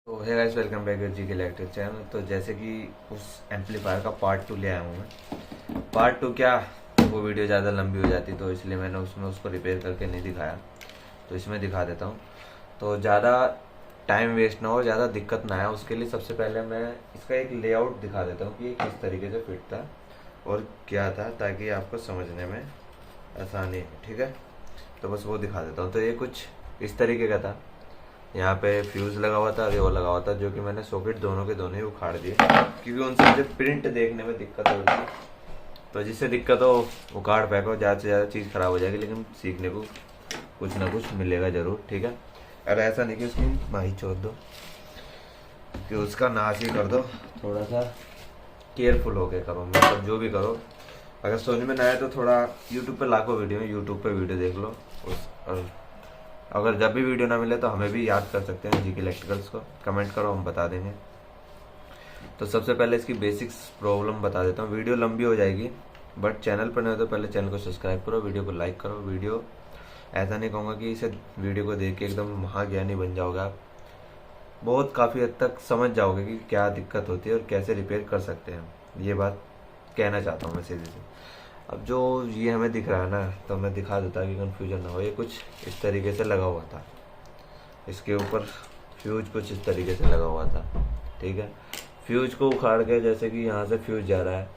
तो hey guys, welcome back जी के electric channel. तो जैसे कि उस एम्पलीफायर का पार्ट 2 ले आया हूँ मैं। पार्ट 2 क्या, वो वीडियो ज़्यादा लंबी हो जाती, तो इसलिए मैंने उसमें उसको रिपेयर करके नहीं दिखाया, तो इसमें दिखा देता हूँ। तो ज़्यादा टाइम वेस्ट ना हो, ज़्यादा दिक्कत ना आए, उसके लिए सबसे पहले मैं इसका एक लेआउट दिखा देता हूँ कि ये किस तरीके से फिट था और क्या था, ताकि आपको समझने में आसानी है। ठीक है, तो बस वो दिखा देता हूँ। तो ये कुछ इस तरीके का था। यहाँ पे फ्यूज़ लगा हुआ था और ये वो लगा हुआ था, जो कि मैंने सॉकेट दोनों के दोनों ही उखाड़ दिए, क्योंकि उनसे मुझे प्रिंट देखने में दिक्कत हो रही थी। तो जिससे दिक्कत हो उखाड़ फेंको, ज़्यादा से ज़्यादा चीज़ ख़राब हो जाएगी, लेकिन सीखने को कुछ ना कुछ मिलेगा ज़रूर। ठीक है, अरे ऐसा नहीं कि उसकी माही छोड़ दो, कि उसका नाश ही कर दो। थोड़ा सा केयरफुल होके करो, मतलब जो भी करो। अगर समझ में ना आए तो थोड़ा यूट्यूब पे लाखों वीडियो है, यूट्यूब पे वीडियो देख लो और अगर जब भी वीडियो ना मिले तो हमें भी याद कर सकते हैं, जीके इलेक्ट्रिकल्स को कमेंट करो, हम बता देंगे। तो सबसे पहले इसकी बेसिक्स प्रॉब्लम बता देता हूँ। वीडियो लंबी हो जाएगी, बट चैनल पर नहीं हो तो पहले चैनल को सब्सक्राइब करो, वीडियो को लाइक करो। वीडियो ऐसा नहीं कहूँगा कि इसे वीडियो को देख के एकदम महाज्ञानी बन जाओगे आप, बहुत काफ़ी हद तक समझ जाओगे कि क्या दिक्कत होती है और कैसे रिपेयर कर सकते हैं। ये बात कहना चाहता हूँ मैं सीधे से। अब जो ये हमें दिख रहा है ना, तो मैं दिखा देता कि कन्फ्यूजन ना हो। ये कुछ इस तरीके से लगा हुआ था, इसके ऊपर फ्यूज कुछ इस तरीके से लगा हुआ था। ठीक है, फ्यूज को उखाड़ के, जैसे कि यहाँ से फ्यूज जा रहा है,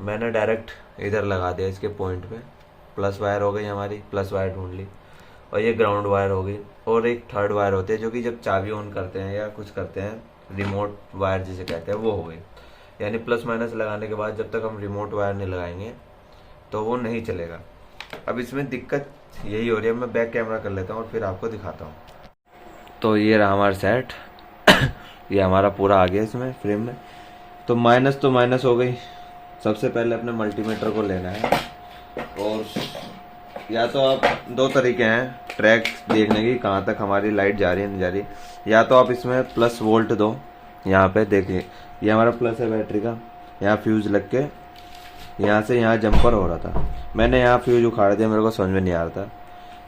मैंने डायरेक्ट इधर लगा दिया इसके पॉइंट पे। प्लस वायर हो गई हमारी, प्लस वायर ढूंढ ली, और ये ग्राउंड वायर हो गई। और एक थर्ड वायर होती है जो कि जब चाबी ऑन करते हैं या कुछ करते हैं, रिमोट वायर जिसे कहते हैं, वो हो गई। यानी प्लस माइनस लगाने के बाद जब तक हम रिमोट वायर नहीं लगाएंगे तो वो नहीं चलेगा। अब इसमें दिक्कत यही हो रही है। मैं बैक कैमरा कर लेता हूँ और फिर आपको दिखाता हूँ। तो ये रहा हमारा सेट। ये हमारा पूरा आ गया इसमें फ्रेम में। तो माइनस हो गई। सबसे पहले अपने मल्टीमीटर को लेना है, और या तो आप दो तरीके हैं ट्रैक देखने की, कहाँ तक हमारी लाइट जा रही है नहीं जा रही। या तो आप इसमें प्लस वोल्ट दो, यहाँ पे देखिए ये हमारा प्लस है बैटरी का। यहाँ फ्यूज लग के यहाँ से यहाँ जंपर हो रहा था, मैंने यहाँ फ्यूज उखाड़ दिया, मेरे को समझ में नहीं आ रहा था।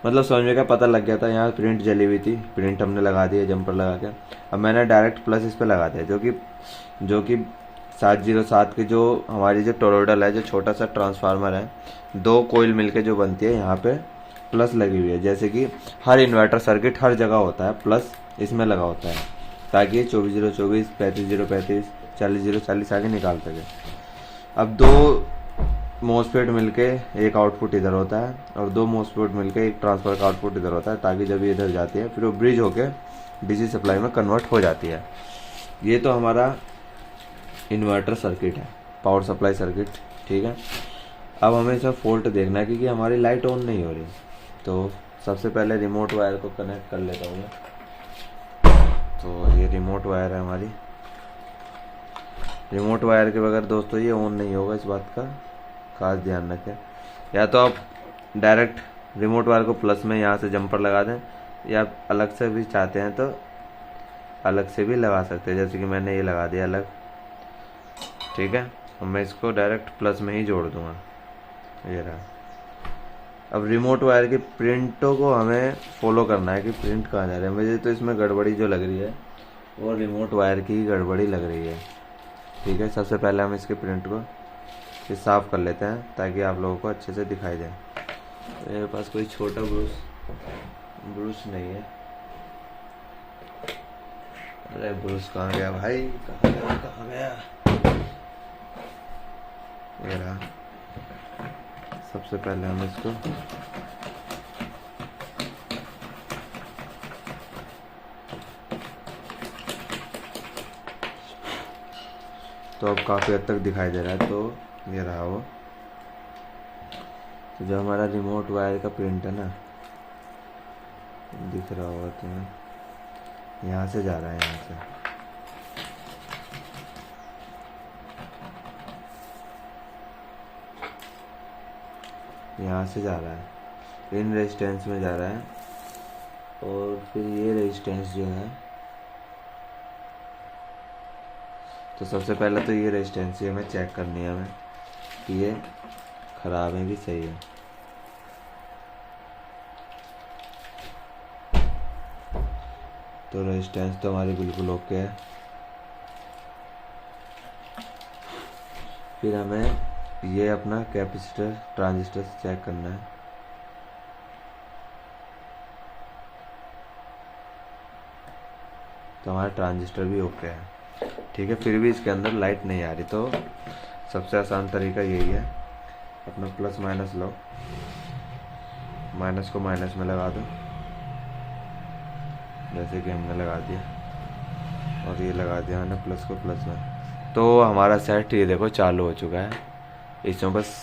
मतलब समझ में क्या, पता लग गया था। यहाँ प्रिंट जली हुई थी, प्रिंट हमने लगा दिया जंपर लगा के। अब मैंने डायरेक्ट प्लस इस पर लगा दिया, जो कि 707 की जो हमारी जो टोरोडल है, जो छोटा सा ट्रांसफार्मर है, दो कोयल मिलके जो बनती है, यहाँ पे प्लस लगी हुई है। जैसे कि हर इन्वर्टर सर्किट हर जगह होता है, प्लस इसमें लगा होता है, ताकि 24/024, 35/035, 40/040 आगे निकाल सके। अब दो मोसफेट मिलके एक आउटपुट इधर होता है, और दो मोसफेट मिलके एक ट्रांसफर का आउटपुट इधर होता है, ताकि जब ये इधर जाती है फिर वो ब्रिज होके डीसी सप्लाई में कन्वर्ट हो जाती है। ये तो हमारा इन्वर्टर सर्किट है, पावर सप्लाई सर्किट। ठीक है, अब हमें इसमें फॉल्ट देखना है, क्योंकि हमारी लाइट ऑन नहीं हो रही। तो सबसे पहले रिमोट वायर को कनेक्ट कर लेता हूँ मैं। तो ये रिमोट वायर है हमारी। रिमोट वायर के बगैर दोस्तों ये ऑन नहीं होगा, इस बात का खास ध्यान रखें। या तो आप डायरेक्ट रिमोट वायर को प्लस में यहाँ से जंपर लगा दें, या अलग से भी चाहते हैं तो अलग से भी लगा सकते हैं, जैसे कि मैंने ये लगा दिया अलग। ठीक है, अब मैं इसको डायरेक्ट प्लस में ही जोड़ दूंगा, ये रहा। अब रिमोट वायर की प्रिंटों को हमें फॉलो करना है कि प्रिंट कहाँ जा रहा है। मुझे तो इसमें गड़बड़ी जो लग रही है वो रिमोट वायर की ही गड़बड़ी लग रही है। ठीक है, सबसे पहले हम इसके प्रिंट को ये साफ़ कर लेते हैं, ताकि आप लोगों को अच्छे से दिखाई दे। मेरे पास कोई छोटा ब्रूस नहीं है। अरे ब्रूस कहाँ गया भाई, कहाँ गया? ये रहा। सबसे पहले हम इसको तो अब काफ़ी हद तक दिखाई दे रहा है। तो ये रहा वो। तो जो हमारा रिमोट वायर का प्रिंट है ना, दिख रहा होगा तुम्हें, यहाँ से जा रहा है, यहाँ से जा रहा है, इन रेजिस्टेंस में जा रहा है। और फिर ये रेजिस्टेंस जो है, तो सबसे पहले तो ये रेजिस्टेंस हमें चेक करनी है हमें कि ये ख़राब है कि सही है। तो रेजिस्टेंस तो हमारी बिल्कुल ओके है। फिर हमें ये अपना कैपेसिटर ट्रांजिस्टर चेक करना है। तो हमारा ट्रांजिस्टर भी ओके है, ठीक है। फिर भी इसके अंदर लाइट नहीं आ रही, तो सबसे आसान तरीका यही है, अपना प्लस माइनस लो, माइनस को माइनस में लगा दो, जैसे कि हमने लगा दिया, और ये लगा दिया मैंने प्लस को प्लस में। तो हमारा सेट ये देखो चालू हो चुका है। इसमें बस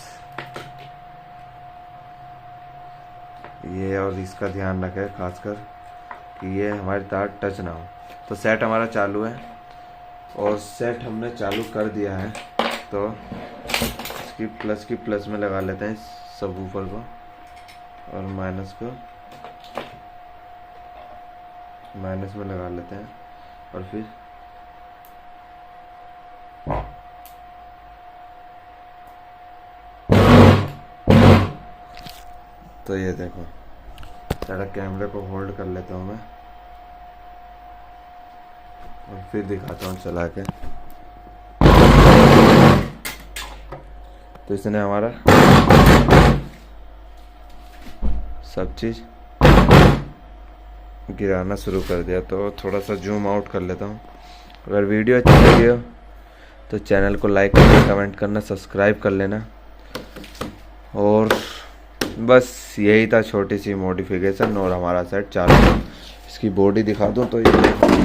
ये और इसका ध्यान रखें खासकर कि ये हमारी तार टच ना हो। तो सेट हमारा चालू है, और सेट हमने चालू कर दिया है। तो इसकी प्लस में लगा लेते हैं सबवूफर को, और माइनस को माइनस में लगा लेते हैं, और फिर तो ये देखो, सारा कैमरे को होल्ड कर लेता हूँ मैं, और फिर दिखाता हूँ चला के। तो इसने हमारा सब चीज़ गिराना शुरू कर दिया। तो थोड़ा सा जूम आउट कर लेता हूँ। अगर वीडियो अच्छी लगी हो तो चैनल को लाइक करना, कमेंट करना, सब्सक्राइब कर लेना। और बस यही था छोटी सी मॉडिफिकेशन, और हमारा सेट चालू है। इसकी बॉडी दिखा दूँ तो ये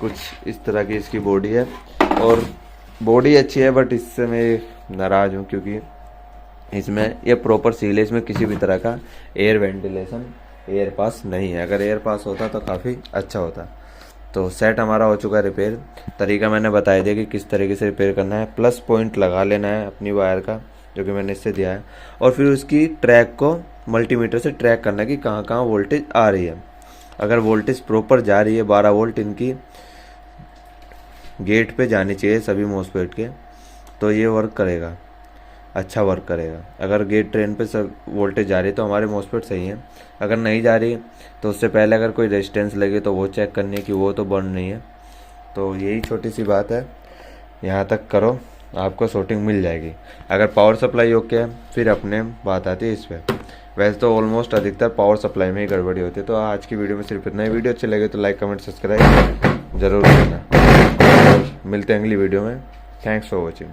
कुछ इस तरह की इसकी बॉडी है, और बॉडी अच्छी है, बट इससे मैं नाराज़ हूँ क्योंकि इसमें ये प्रॉपर सील है, इसमें किसी भी तरह का एयर वेंटिलेशन, एयर पास नहीं है। अगर एयर पास होता तो काफ़ी अच्छा होता। तो सेट हमारा हो चुका है रिपेयर। तरीका मैंने बता दिया कि किस तरीके से रिपेयर करना है। प्लस पॉइंट लगा लेना है अपनी वायर का, जो कि मैंने इससे दिया है, और फिर उसकी ट्रैक को मल्टीमीटर से ट्रैक करना है कि कहाँ कहाँ वोल्टेज आ रही है। अगर वोल्टेज प्रॉपर जा रही है, 12 वोल्ट इनकी गेट पे जानी चाहिए सभी मॉसफेट के, तो ये वर्क करेगा, अच्छा वर्क करेगा। अगर गेट ट्रेन पे सब वोल्टेज जा रही है तो हमारे मॉसफेट सही है। अगर नहीं जा रही तो उससे पहले अगर कोई रेजिस्टेंस लगे तो वो चेक करनी है कि वो तो बर्न नहीं है। तो यही छोटी सी बात है, यहाँ तक करो, आपको शॉर्टिंग मिल जाएगी। अगर पावर सप्लाई ओके है फिर अपने बात आती है इस पर। वैसे तो ऑलमोस्ट अधिकतर पावर सप्लाई में ही गड़बड़ी होती है। तो आज की वीडियो में सिर्फ इतना ही। वीडियो अच्छी लगे तो लाइक कमेंट सब्सक्राइब जरूर करना, और मिलते हैं अगली वीडियो में। Thanks for watching.